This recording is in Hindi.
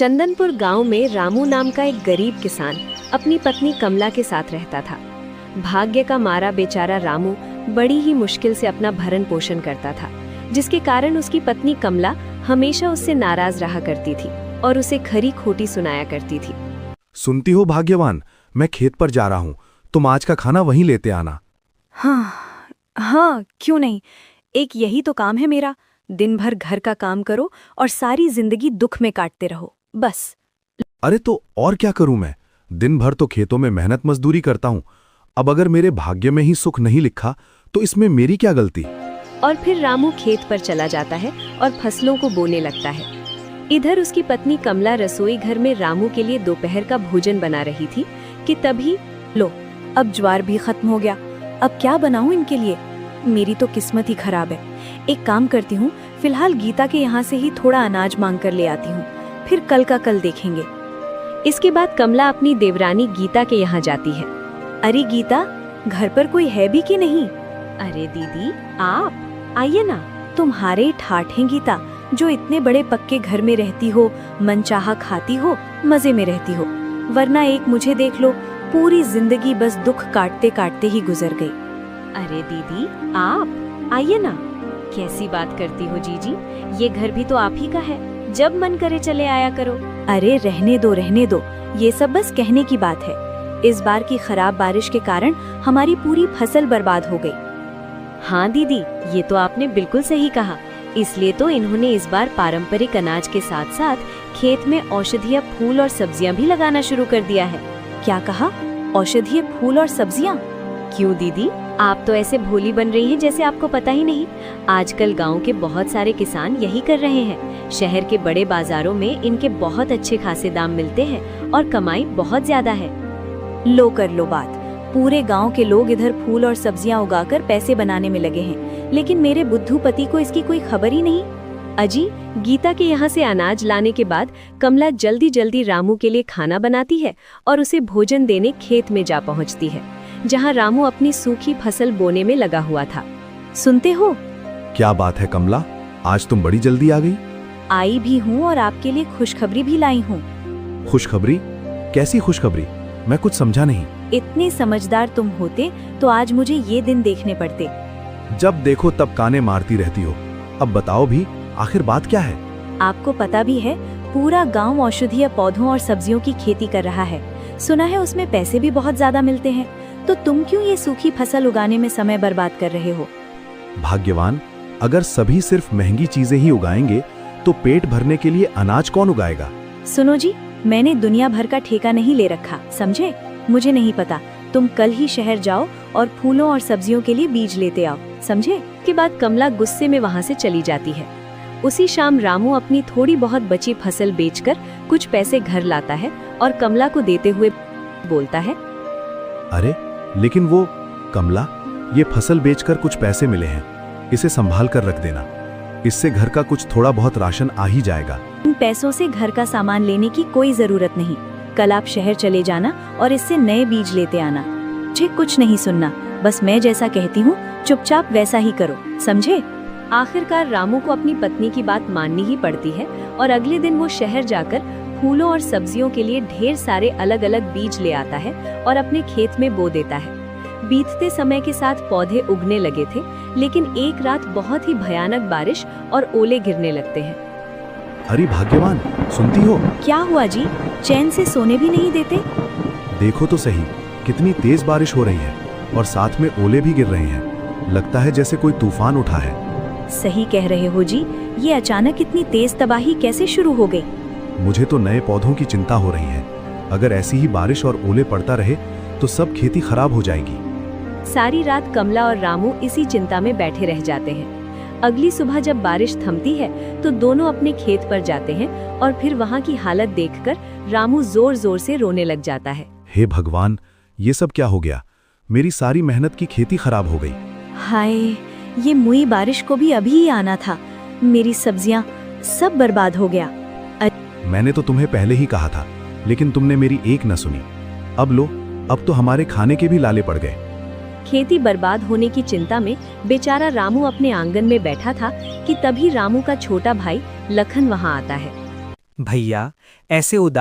चंदनपुर गांव में रामू नाम का एक गरीब किसान अपनी पत्नी कमला के साथ रहता था। भाग्य का मारा बेचारा रामू बड़ी ही मुश्किल से अपना भरण पोषण करता था, जिसके कारण उसकी पत्नी कमला हमेशा उससे नाराज रहा करती थी और उसे खरी खोटी सुनाया करती थी। सुनती हो भाग्यवान, मैं खेत पर जा रहा हूँ, तुम आज का खाना वहीं लेते आना। हाँ, क्यों नहीं। एक यही तो काम है मेरा, दिन भर घर का काम करो और सारी जिंदगी दुख में काटते रहो, बस। अरे तो और क्या करूं मैं, दिन भर तो खेतों में मेहनत मजदूरी करता हूं। अब अगर मेरे भाग्य में ही सुख नहीं लिखा तो इसमें मेरी क्या गलती। और फिर रामू खेत पर चला जाता है और फसलों को बोने लगता है। इधर उसकी पत्नी कमला रसोई घर में रामू के लिए दोपहर का भोजन बना रही थी कि तभी लो, अब ज्वार भी खत्म हो गया, अब क्या बनाऊं इनके लिए। मेरी तो किस्मत ही खराब है। एक काम करती हूँ, फिलहाल गीता के यहाँ से ही थोड़ा अनाज मांग कर ले आती हूँ, फिर कल का कल देखेंगे। इसके बाद कमला अपनी देवरानी गीता के यहाँ जाती है। अरे गीता, घर पर कोई है भी कि नहीं? अरे दीदी, आप आइए ना। तुम्हारे ठाठ हैं गीता, जो इतने बड़े पक्के घर में रहती हो, मनचाहा खाती हो, मजे में रहती हो। वरना एक मुझे देख लो, पूरी जिंदगी बस दुख काटते काटते ही गुजर गई। अरे दीदी, आप आइए ना। कैसी बात करती हो जीजी, ये घर भी तो आप ही का है, जब मन करे चले आया करो। अरे रहने दो, ये सब बस कहने की बात है। इस बार की खराब बारिश के कारण हमारी पूरी फसल बर्बाद हो गई। हाँ दीदी, ये तो आपने बिल्कुल सही कहा। इसलिए तो इन्होंने इस बार पारंपरिक अनाज के साथ साथ खेत में औषधीय फूल और सब्जियां भी लगाना शुरू कर दिया है। क्या कहा? औषधीय फूल और सब्जियां? क्यों दीदी, आप तो ऐसे भोली बन रही हैं जैसे आपको पता ही नहीं। आजकल गांव के बहुत सारे किसान यही कर रहे हैं। शहर के बड़े बाजारों में इनके बहुत अच्छे खासे दाम मिलते हैं और कमाई बहुत ज्यादा है। लो कर लो बात, पूरे गांव के लोग इधर फूल और सब्जियां उगाकर पैसे बनाने में लगे हैं, लेकिन मेरे बुद्धू पति को इसकी कोई खबर ही नहीं। अजी, गीता के यहाँ से अनाज लाने के बाद कमला जल्दी जल्दी रामू के लिए खाना बनाती है और उसे भोजन देने खेत में जा पहुँचती है, जहाँ रामू अपनी सूखी फसल बोने में लगा हुआ था। सुनते हो? क्या बात है कमला, आज तुम बड़ी जल्दी आ गई। आई भी हूँ और आपके लिए खुशखबरी भी लाई हूँ। खुशखबरी? कैसी खुशखबरी? मैं कुछ समझा नहीं। इतने समझदार तुम होते तो आज मुझे ये दिन देखने पड़ते। जब देखो तब काने मारती रहती हो। अब बताओ भी, आखिर बात क्या है? आपको पता भी है, पूरा गांव औषधीय पौधों और सब्जियों की खेती कर रहा है। सुना है उसमें पैसे भी बहुत ज्यादा मिलते हैं। तो तुम क्यों ये सूखी फसल उगाने में समय बर्बाद कर रहे हो? भाग्यवान, अगर सभी सिर्फ महंगी चीजें ही उगाएंगे तो पेट भरने के लिए अनाज कौन उगाएगा? सुनो जी, मैंने दुनिया भर का ठेका नहीं ले रखा, समझे? मुझे नहीं पता, तुम कल ही शहर जाओ और फूलों और सब्जियों के लिए बीज लेते आओ, समझे? के बाद कमला गुस्से में वहाँ से चली जाती है। उसी शाम रामू अपनी थोड़ी बहुत बची फसल बेचकर कुछ पैसे घर लाता है और कमला को देते हुए बोलता है, अरे लेकिन वो कमला, ये फसल बेचकर कुछ पैसे मिले हैं, इसे संभाल कर रख देना। इससे घर का कुछ थोड़ा बहुत राशन आ ही जाएगा। इन पैसों से घर का सामान लेने की कोई जरूरत नहीं। कल आप शहर चले जाना और इससे नए बीज लेते आना। मुझे कुछ नहीं सुनना, बस मैं जैसा कहती हूँ चुपचाप वैसा ही करो, समझे? आखिरकार रामू को अपनी पत्नी की बात माननी ही पड़ती है और अगले दिन वो शहर जाकर फूलों और सब्जियों के लिए ढेर सारे अलग अलग बीज ले आता है और अपने खेत में बो देता है। बीतते समय के साथ पौधे उगने लगे थे, लेकिन एक रात बहुत ही भयानक बारिश और ओले गिरने लगते हैं। अरे भाग्यवान, सुनती हो? क्या हुआ जी? चैन से सोने भी नहीं देते? देखो तो सही, कितनी तेज बारिश हो रही है और साथ में ओले भी गिर रहे हैं। लगता है जैसे कोई तूफान उठा है। सही कह रहे हो जी, ये अचानक इतनी तेज तबाही कैसे शुरू हो गई? मुझे तो नए पौधों की चिंता हो रही है। अगर ऐसी ही बारिश और ओले पड़ता रहे तो सब खेती खराब हो जाएगी। सारी रात कमला और रामू इसी चिंता में बैठे रह जाते हैं। अगली सुबह जब बारिश थमती है तो दोनों अपने खेत पर जाते हैं और फिर वहाँ की हालत देखकर रामू जोर जोर से रोने लग जाता है। हे भगवान, ये सब क्या हो गया? मेरी सारी मेहनत की खेती खराब हो गई। हाय, ये मुई बारिश को भी अभी ही आना था। मेरी सब्जियां सब बर्बाद हो गया। मैंने तो तुम्हें पहले ही कहा था, लेकिन तुमने मेरी एक न सुनी। अब लो, अब तो हमारे खाने के भी लाले पड़ गए। खेती बर्बाद होने की चिंता में बेचारा रामू अपने आंगन में बैठा था कि तभी रामू का छोटा भाई लखन वहां आता है। भैया, ऐसे उदास